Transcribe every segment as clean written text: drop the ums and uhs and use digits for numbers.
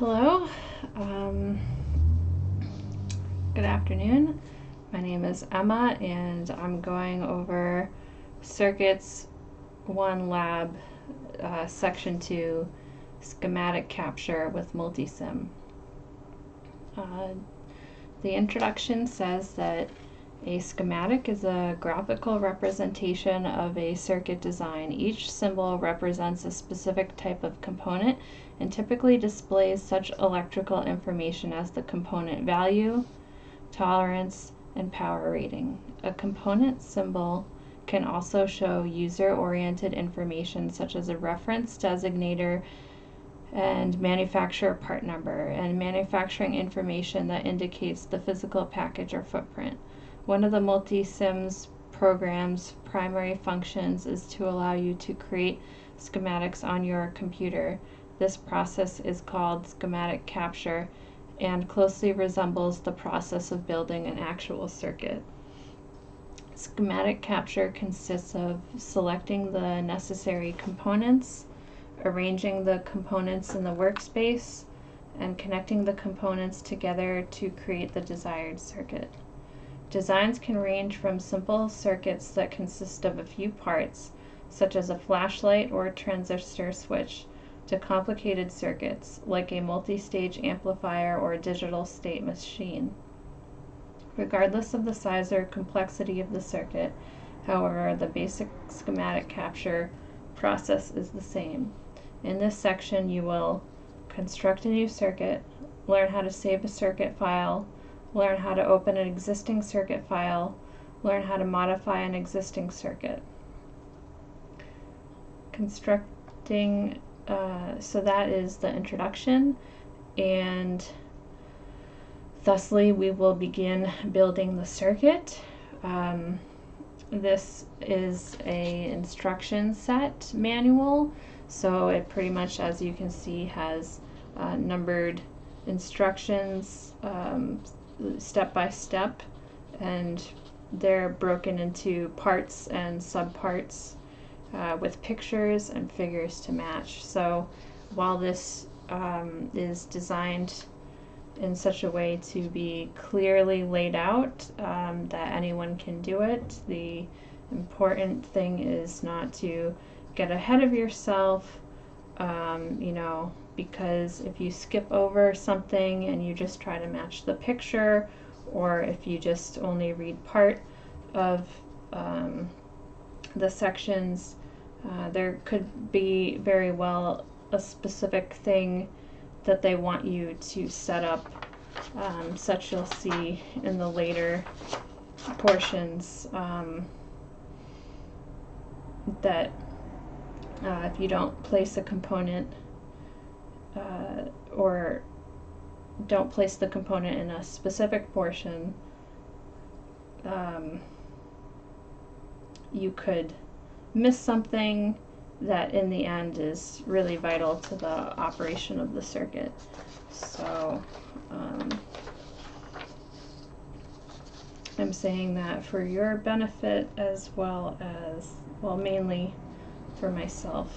Hello, um, good afternoon. My name is Emma and I'm going over Circuits 1 Lab, Section 2, Schematic Capture with MultiSim. The introduction says that a schematic is a graphical representation of a circuit design. Each symbol represents a specific type of component and typically displays such electrical information as the component value, tolerance, and power rating. A component symbol can also show user-oriented information such as a reference designator and manufacturer part number, and manufacturing information that indicates the physical package or footprint. One of the MultiSim's program's primary functions is to allow you to create schematics on your computer. This process is called schematic capture and closely resembles the process of building an actual circuit. Schematic capture consists of selecting the necessary components, arranging the components in the workspace, and connecting the components together to create the desired circuit. Designs can range from simple circuits that consist of a few parts, such as a flashlight or a transistor switch, to complicated circuits, like a multi-stage amplifier or a digital state machine. Regardless of the size or complexity of the circuit, however, the basic schematic capture process is the same. In this section, you will construct a new circuit, learn how to save a circuit file, learn how to open an existing circuit file, learn how to modify an existing circuit. Constructing, so that is the introduction, and thusly we will begin building the circuit. This is a instruction set manual. So it pretty much, as you can see, has numbered instructions step by step, and they're broken into parts and subparts with pictures and figures to match. So while this is designed in such a way to be clearly laid out that anyone can do it, the important thing is not to get ahead of yourself, because if you skip over something and you just try to match the picture, or if you just only read part of the sections, there could be very well a specific thing that they want you to set up, such you'll see in the later portions, that if you don't place a component or don't place the component in a specific portion, you could miss something that in the end is really vital to the operation of the circuit. So I'm saying that for your benefit as well as, well, mainly for myself.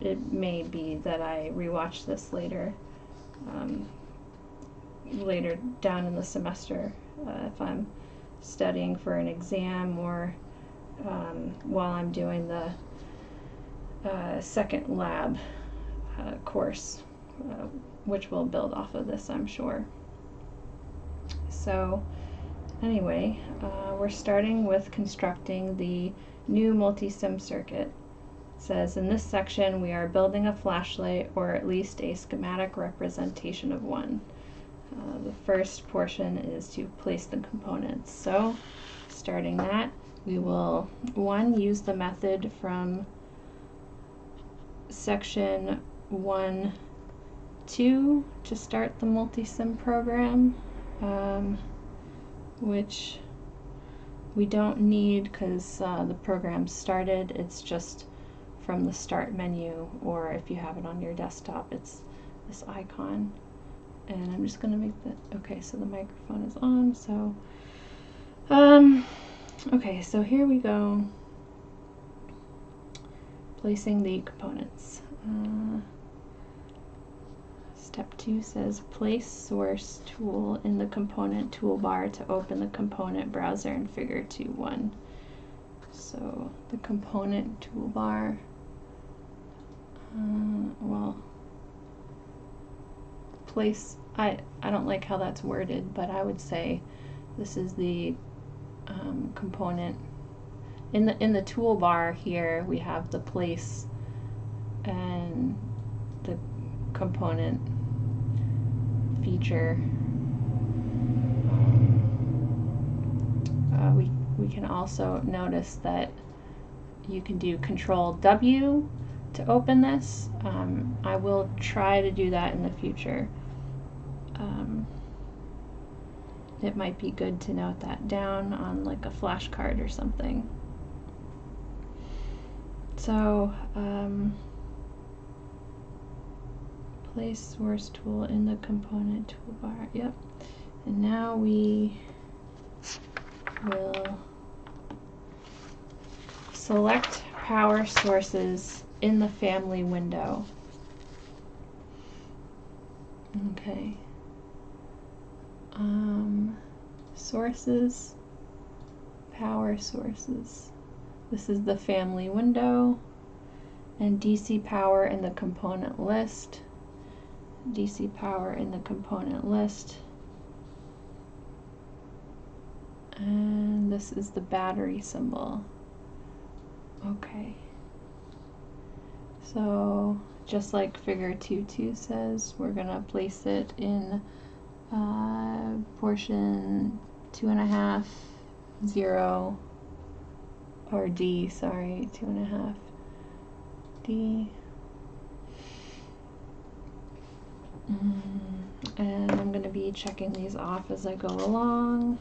It may be that I rewatch this later down in the semester, if I'm studying for an exam, or while I'm doing the second lab course, which will build off of this, I'm sure. So anyway, we're starting with constructing the new multisim circuit. It says, in this section we are building a flashlight, or at least a schematic representation of one. The first portion is to place the components. So starting that, we will, use the method from section 1-2 to start the multisim program, which we don't need because the program started. It's just from the start menu, or if you have it on your desktop, it's this icon. And I'm just going to make the, okay, so the microphone is on, so okay, so here we go, placing the components. Step 2 says place source tool in the component toolbar to open the component browser in figure 2.1. So the component toolbar, well, place, I don't like how that's worded, but I would say this is the component. In the toolbar here we have the place and the component feature. We can also notice that you can do Control W to open this. I will try to do that in the future. It might be good to note that down on like a flashcard or something. So place source tool in the component toolbar. Yep. And now we will select power sources in the family window. Okay. Sources, power sources. This is the family window, and DC power in the component list. DC power in the component list. And this is the battery symbol. Okay. So just like figure 2.2 says, we're gonna place it in portion 2.5, 0, or D, sorry, 2.5, D. And I'm going to be checking these off as I go along.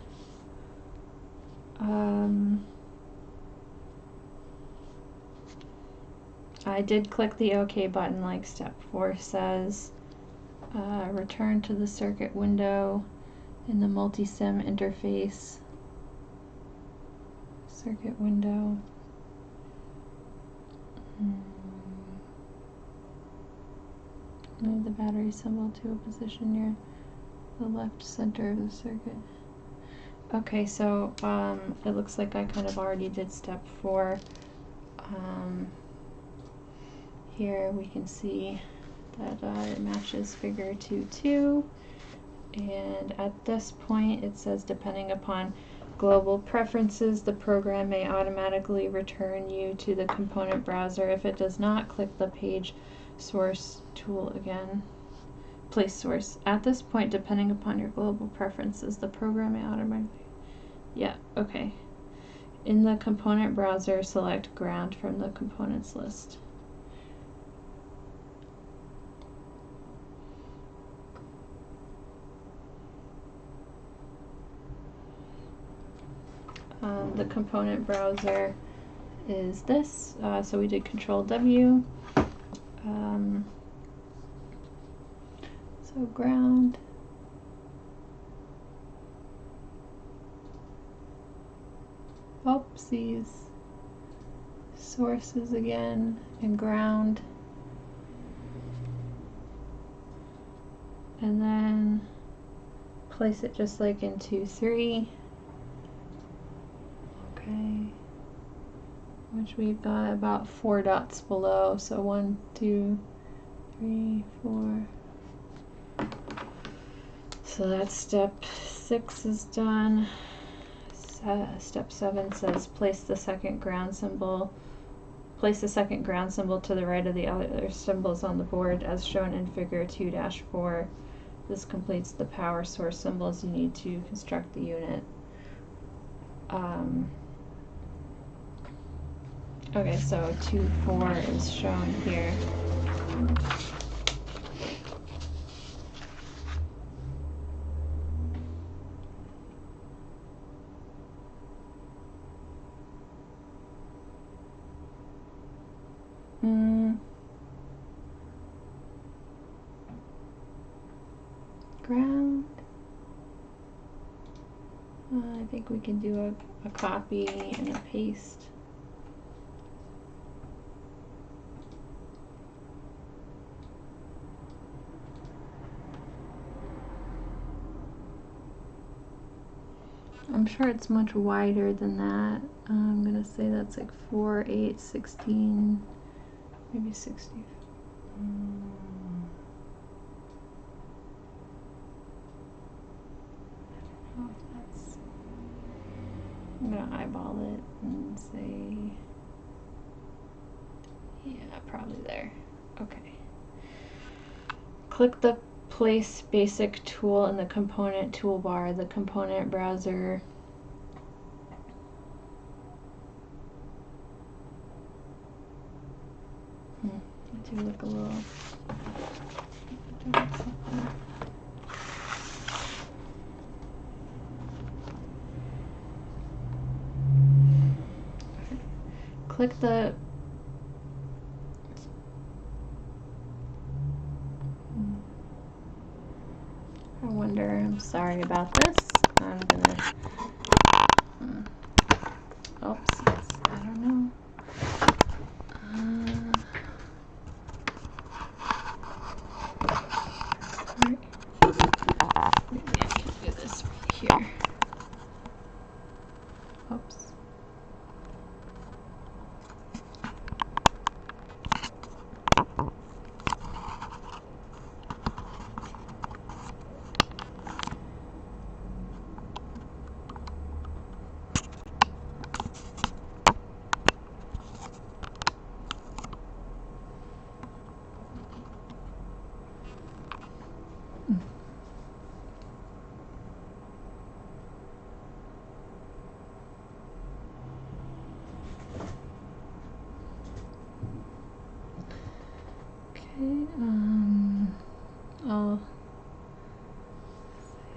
I did click the OK button like step 4 says. Return to the circuit window in the multisim interface. Circuit window. Move the battery symbol to a position near the left center of the circuit. Okay, so it looks like I kind of already did step 4. Here we can see that it matches figure 2.2, and at this point it says depending upon global preferences, the program may automatically return you to the component browser. If it does not, click the page source tool again. Place source. At this point, depending upon your global preferences, the program may automatically... Yeah, okay. In the component browser, select ground from the components list. The component browser is this, so we did Control W. So ground. Oopsies. Sources again, and ground. And then place it just like in 2.3. Okay, which we've got about 4 dots below, so 1, 2, 3, 4. So that's step 6 is done. Step 7 says place the second ground symbol. Place the second ground symbol to the right of the other symbols on the board as shown in figure 2-4. This completes the power source symbols you need to construct the unit. Okay, so 2.4 is shown here. Ground. I think we can do a copy and a paste. I'm sure it's much wider than that. I'm gonna say that's like 4, 8, 16, maybe 60. I don't know if that's. I'm gonna eyeball it and say, yeah, probably there. Okay. Click the Place Basic tool in the component toolbar. The component browser I do look a little. Click the I wonder, I'm sorry about this. I'm gonna oops, I don't know. Maybe I can do this right here. Oops.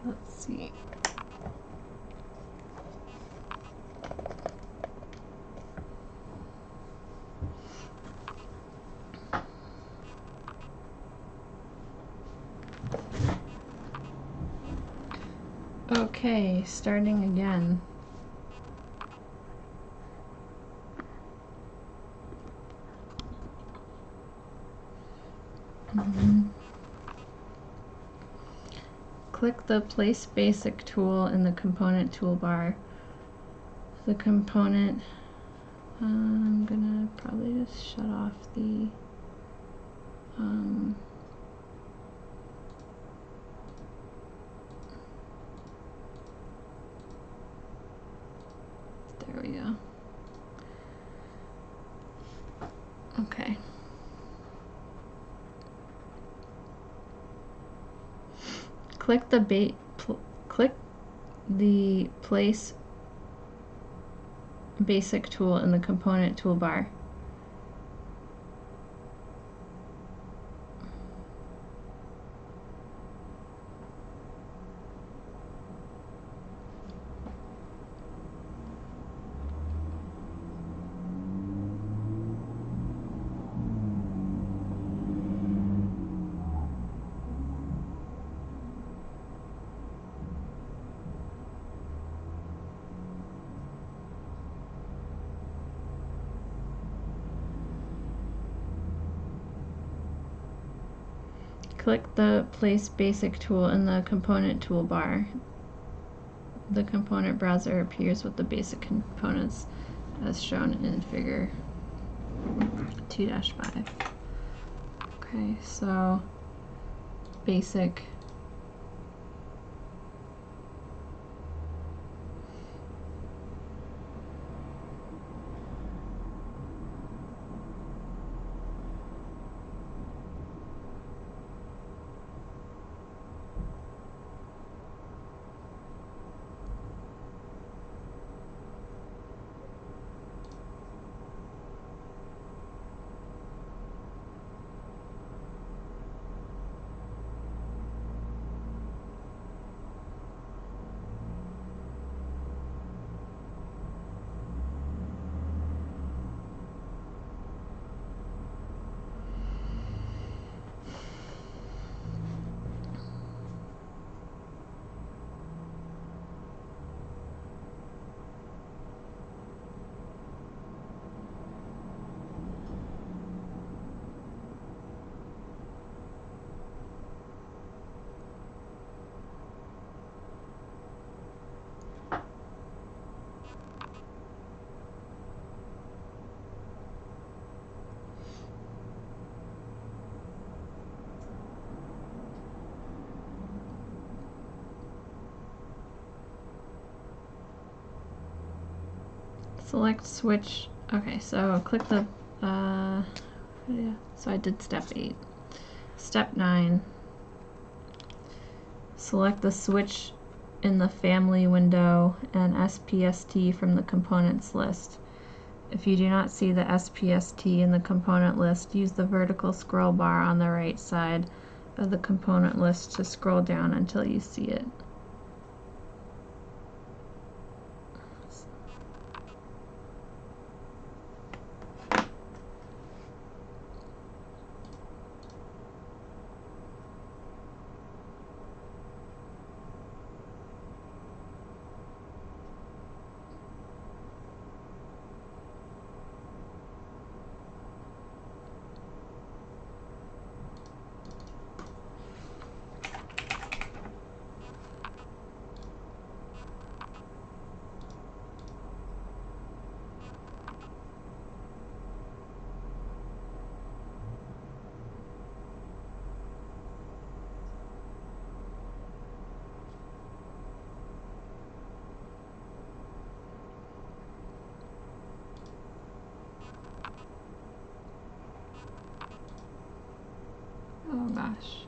Let's see. Okay, starting again. Click the Place Basic tool in the component toolbar. The component, I'm gonna probably just shut off the there we go. Okay. Click the Place Basic tool in the component toolbar. Click the Place Basic tool in the component toolbar. The component browser appears with the basic components as shown in figure 2-5. Okay, so basic. select switch. Okay, so click the, so I did step 8. Step 9, select the switch in the family window and SPST from the components list. If you do not see the SPST in the component list, use the vertical scroll bar on the right side of the component list to scroll down until you see it. Oh gosh.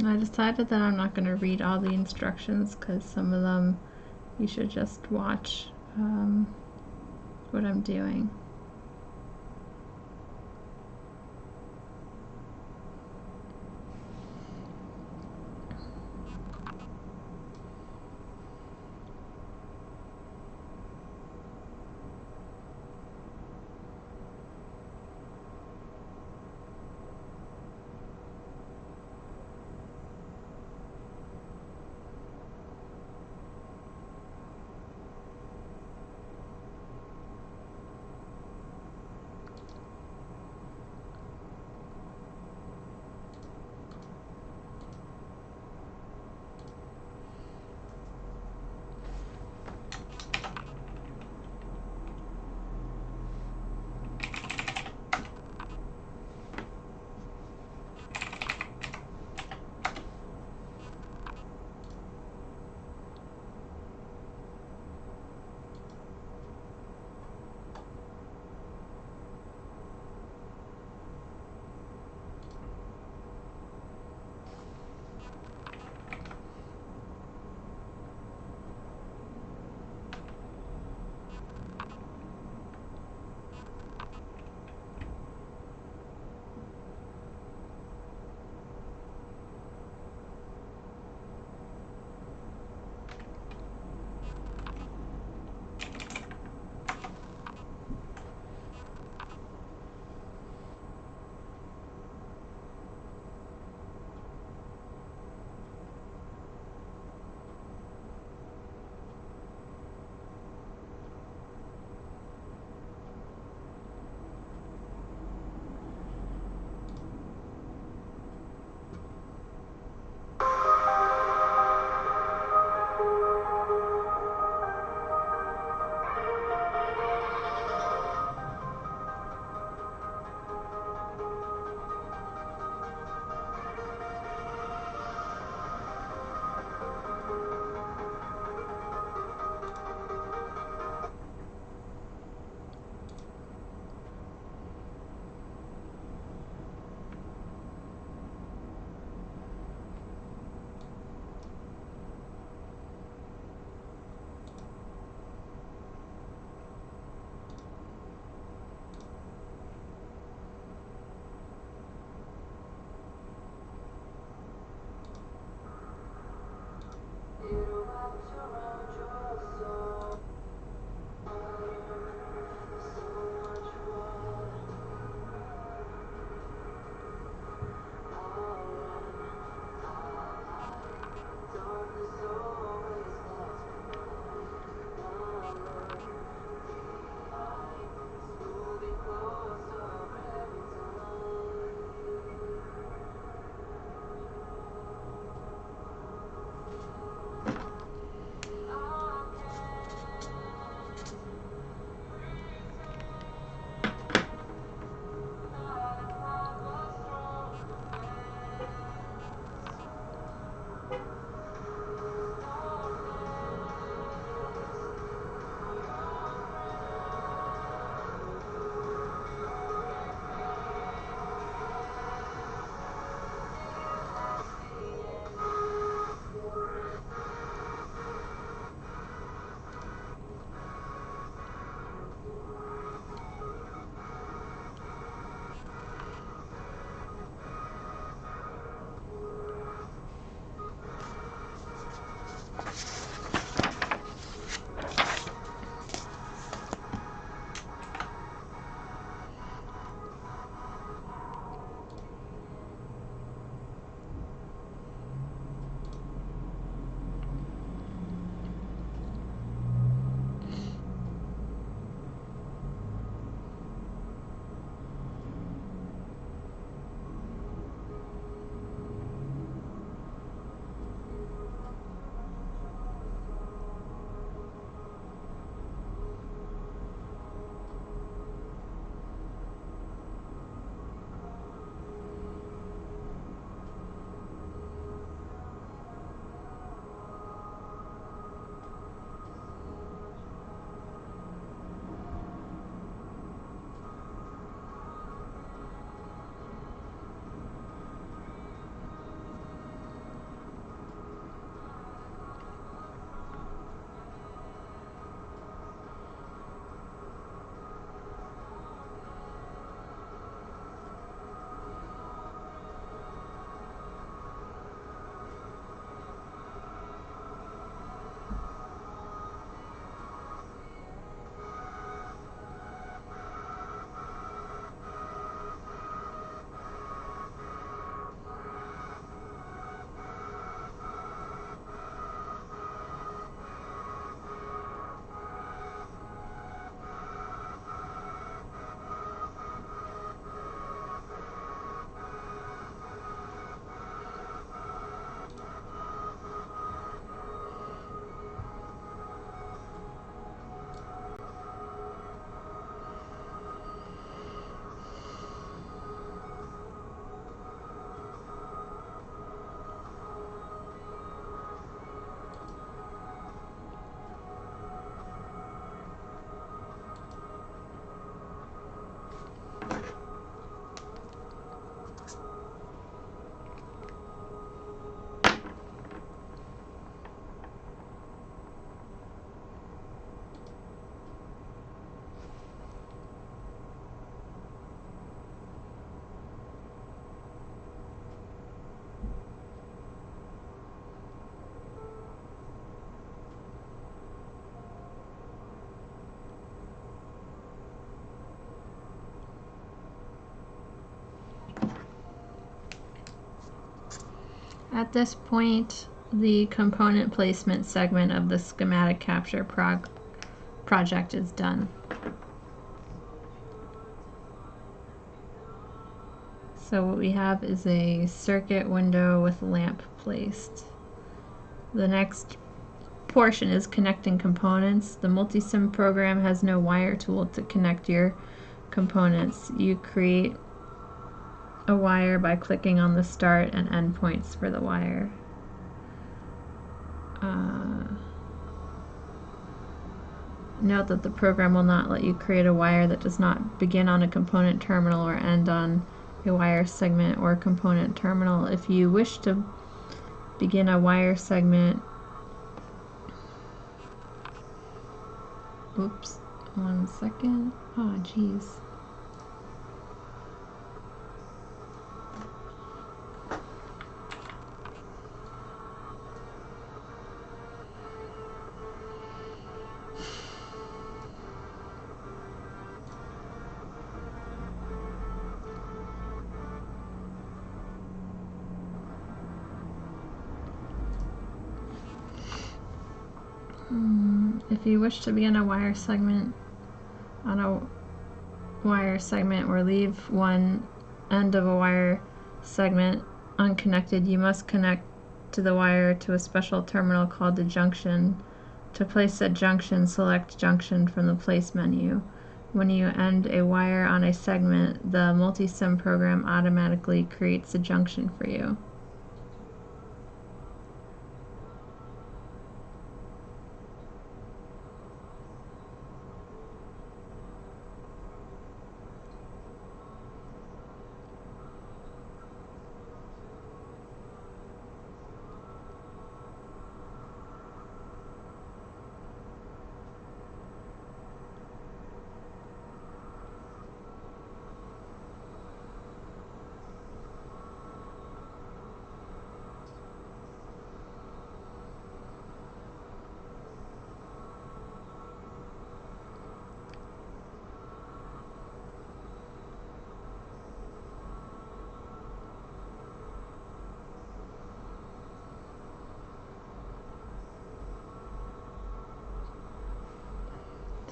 I decided that I'm not going to read all the instructions because some of them you should just watch what I'm doing. At this point, the component placement segment of the schematic capture project is done. So what we have is a circuit window with a lamp placed. The next portion is connecting components. The MultiSim program has no wire tool to connect your components. You create a wire by clicking on the start and end points for the wire. Note that the program will not let you create a wire that does not begin on a component terminal or end on a wire segment or component terminal. If you wish to begin a wire segment, oops, 1 second, oh geez. If you wish to begin a wire segment on a wire segment or leave one end of a wire segment unconnected, you must connect to the wire to a special terminal called the junction. To place a junction, select Junction from the Place menu. When you end a wire on a segment, the MultiSim program automatically creates a junction for you.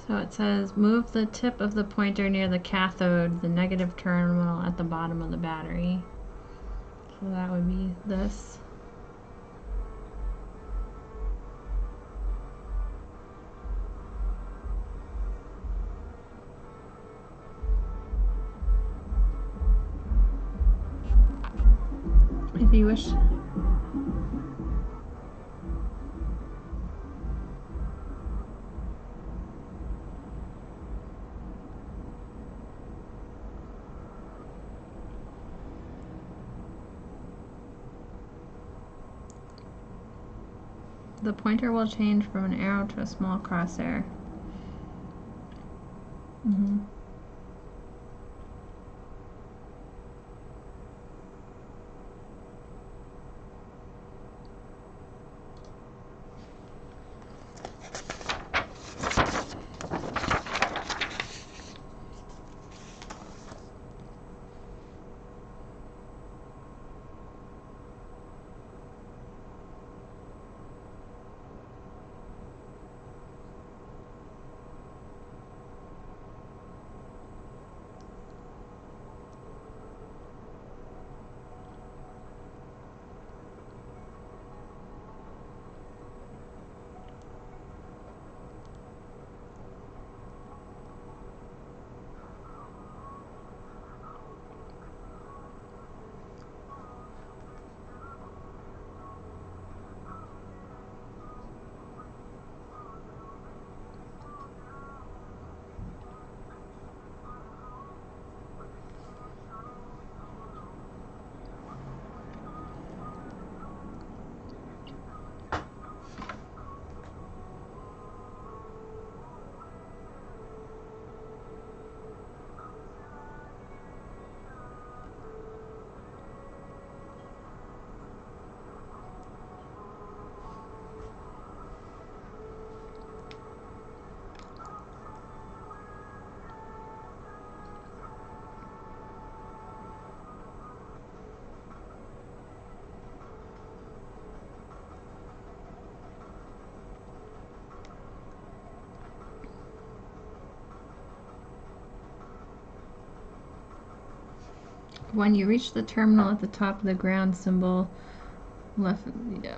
So it says move the tip of the pointer near the cathode, the negative terminal at the bottom of the battery. So that would be this. If you wish, the pointer will change from an arrow to a small crosshair. When you reach the terminal at the top of the ground symbol, left, yeah.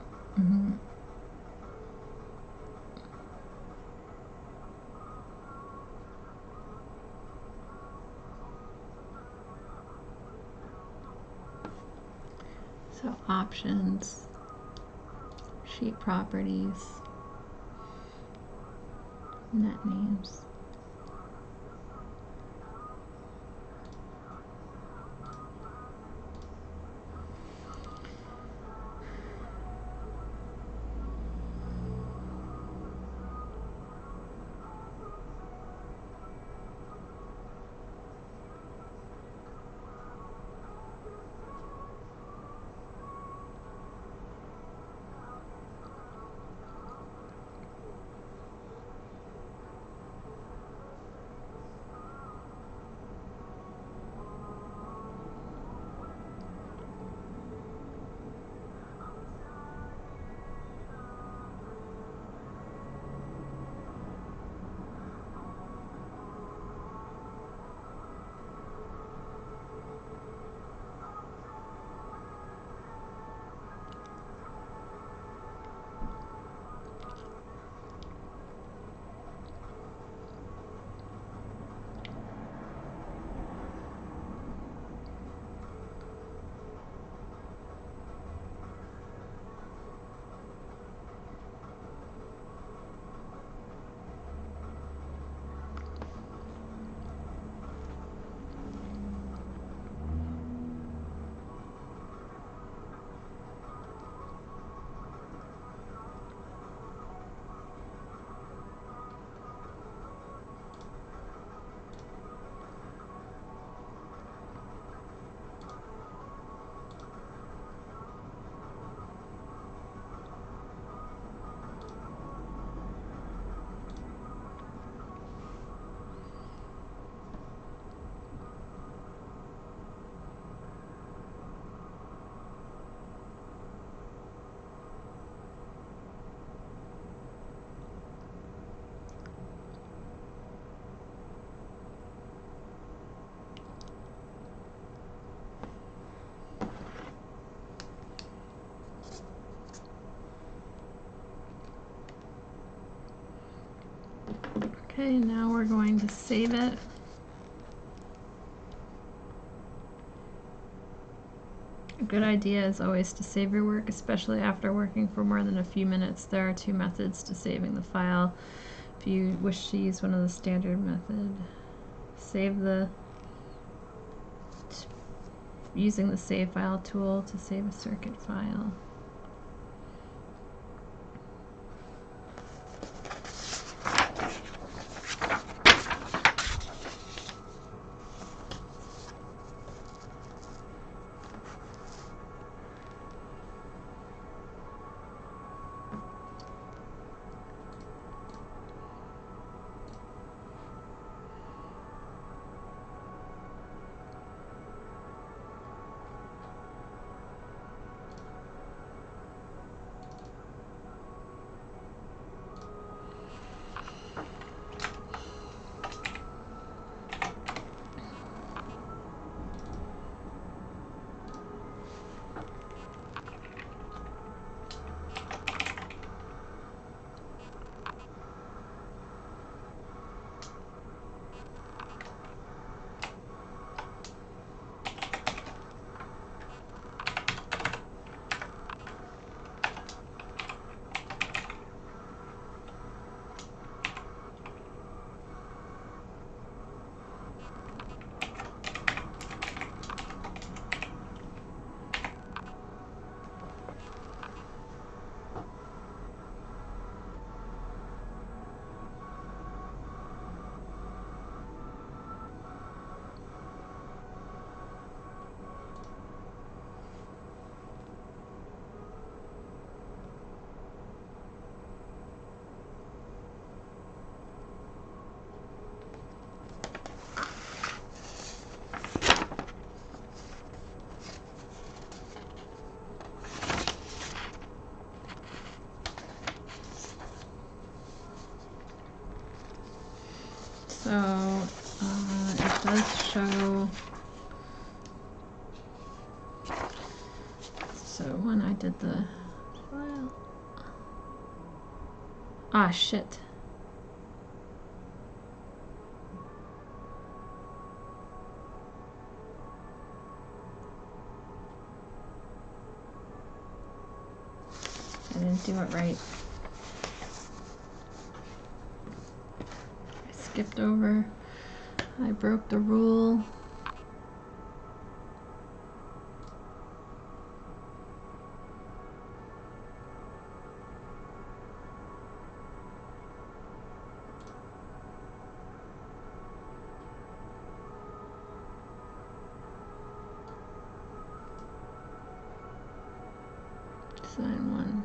So options, sheet properties, net names. Okay, now we're going to save it. A good idea is always to save your work, especially after working for more than a few minutes. There are two methods to saving the file. If you wish to use one of the standard method, save the using the save file tool to save a circuit file. So it does show did the file. Ah, shit. I didn't do it right. I skipped over. I broke the rule. Design one.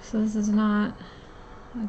So this is not a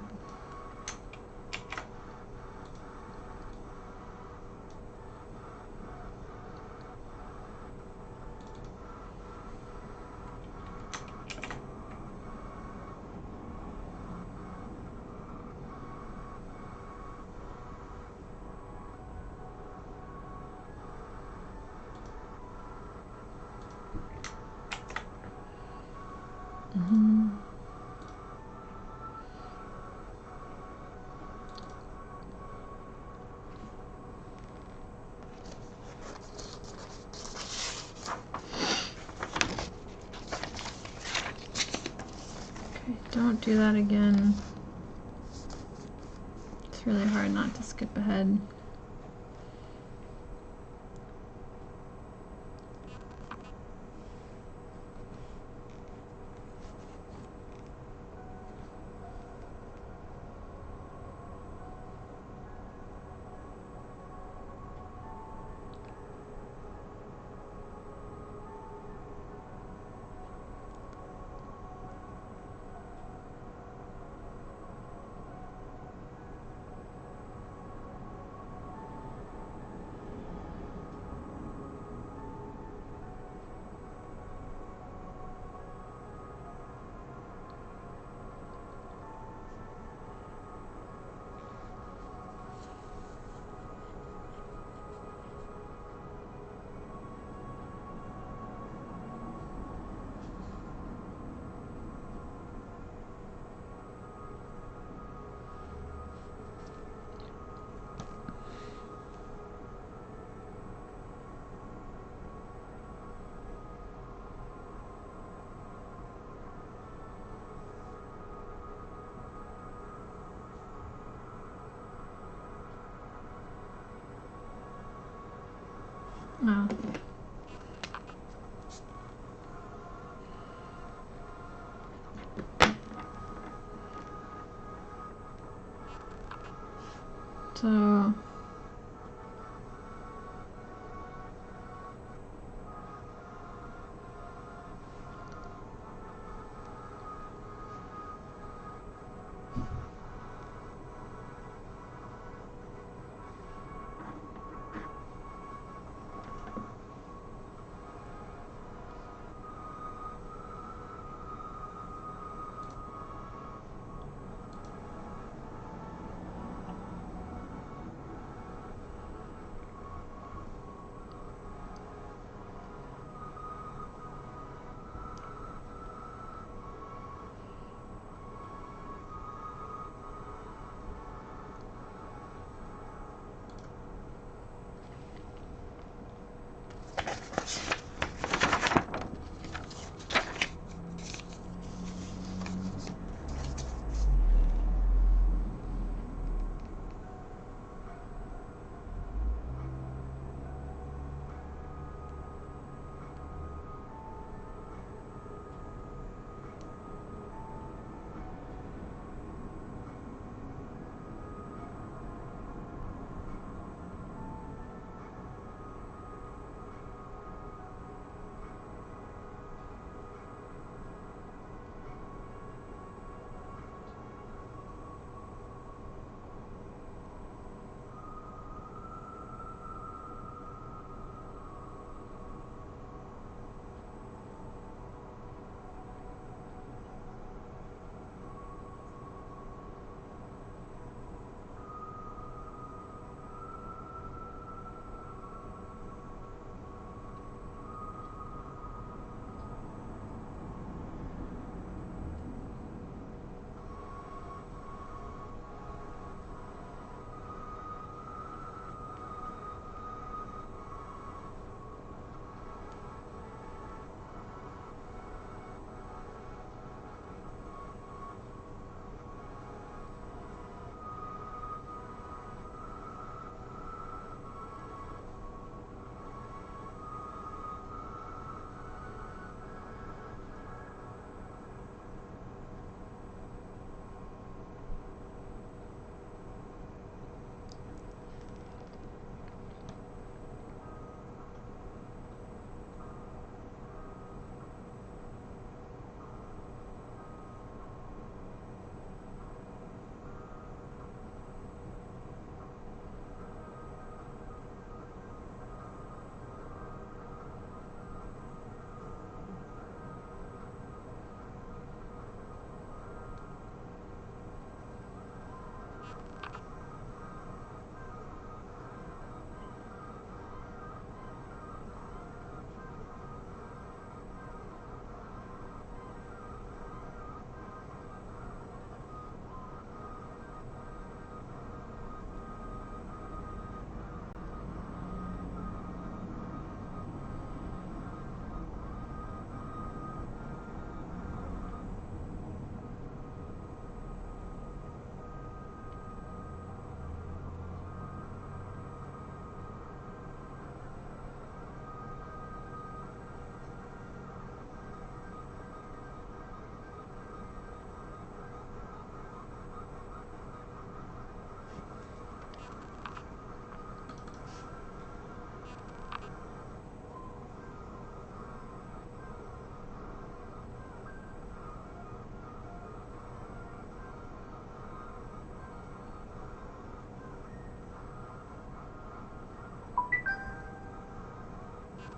Don't do that again. It's really hard not to skip ahead. Oh. So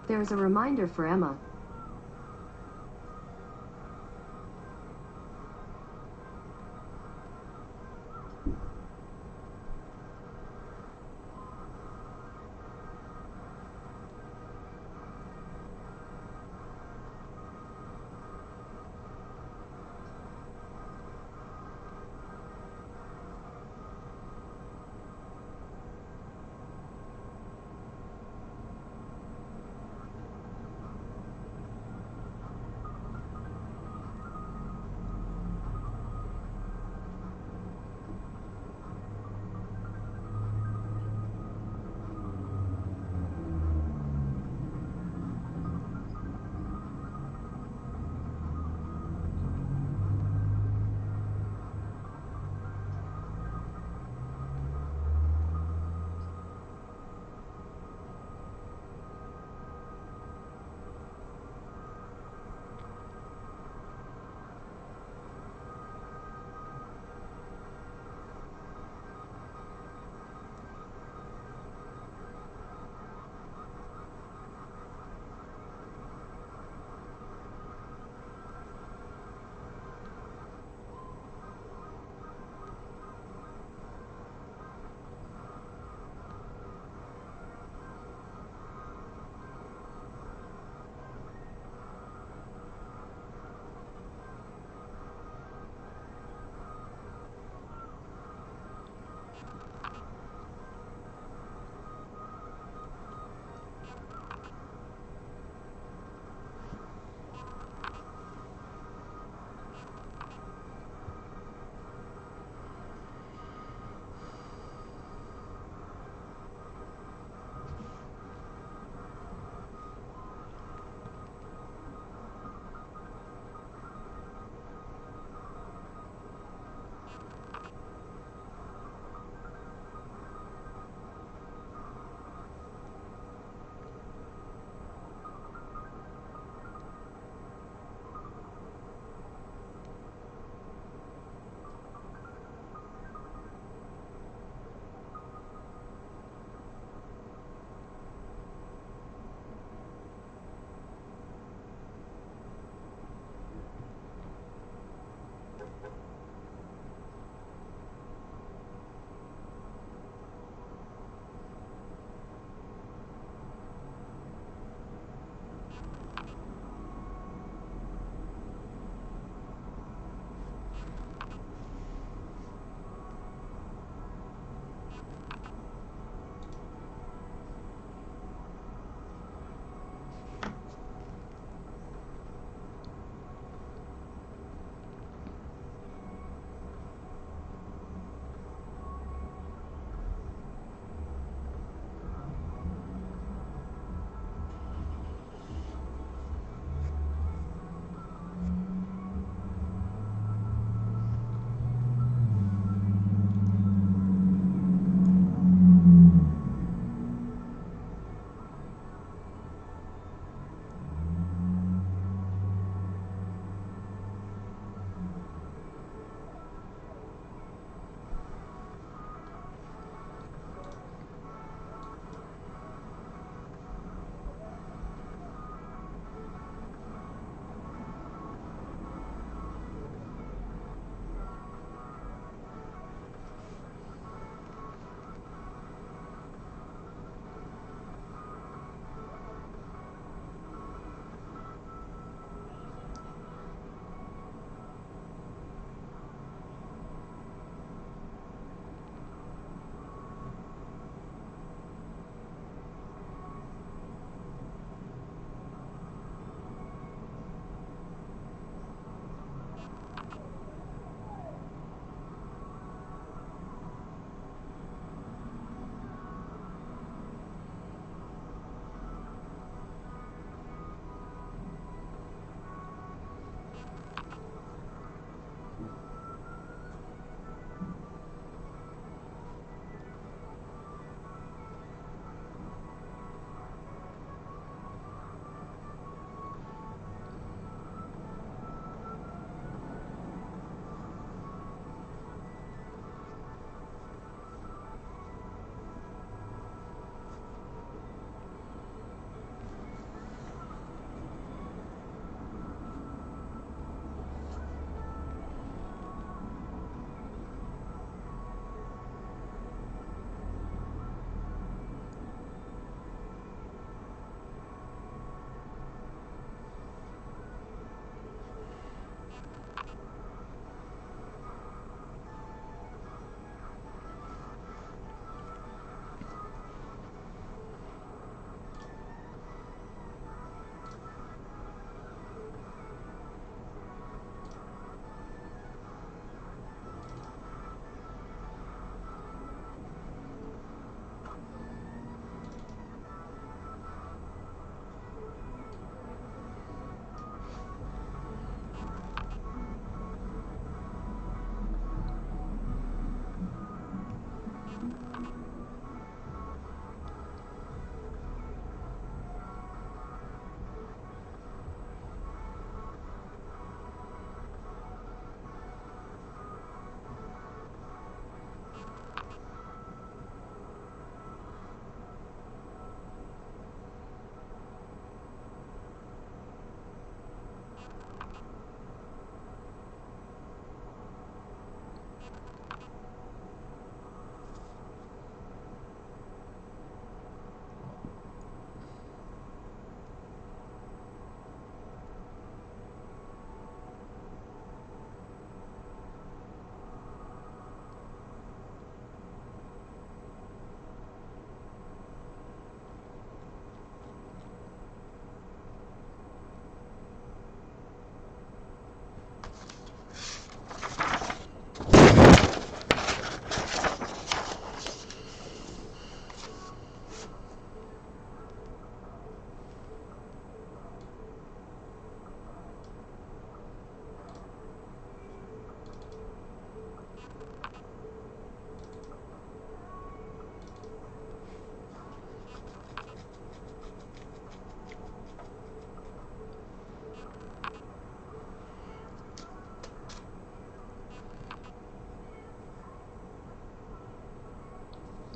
There is a reminder for Emma.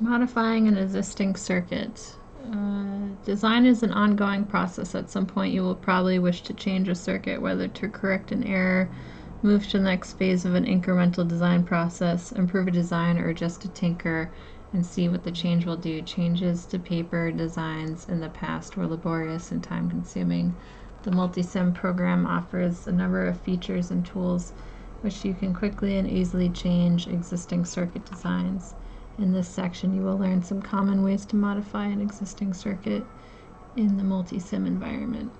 Modifying an existing circuit. Design is an ongoing process. At some point you will probably wish to change a circuit, whether to correct an error, move to the next phase of an incremental design process, improve a design, or just to tinker and see what the change will do. Changes to paper designs in the past were laborious and time-consuming. The MultiSim program offers a number of features and tools which you can quickly and easily change existing circuit designs. In this section, you will learn some common ways to modify an existing circuit in the multisim environment.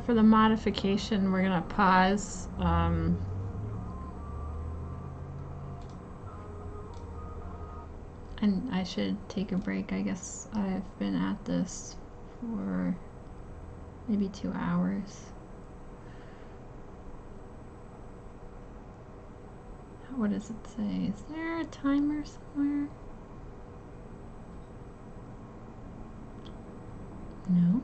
for the modification, we're going to pause. And I should take a break. I guess I've been at this for maybe 2 hours. What does it say? Is there a timer somewhere? No.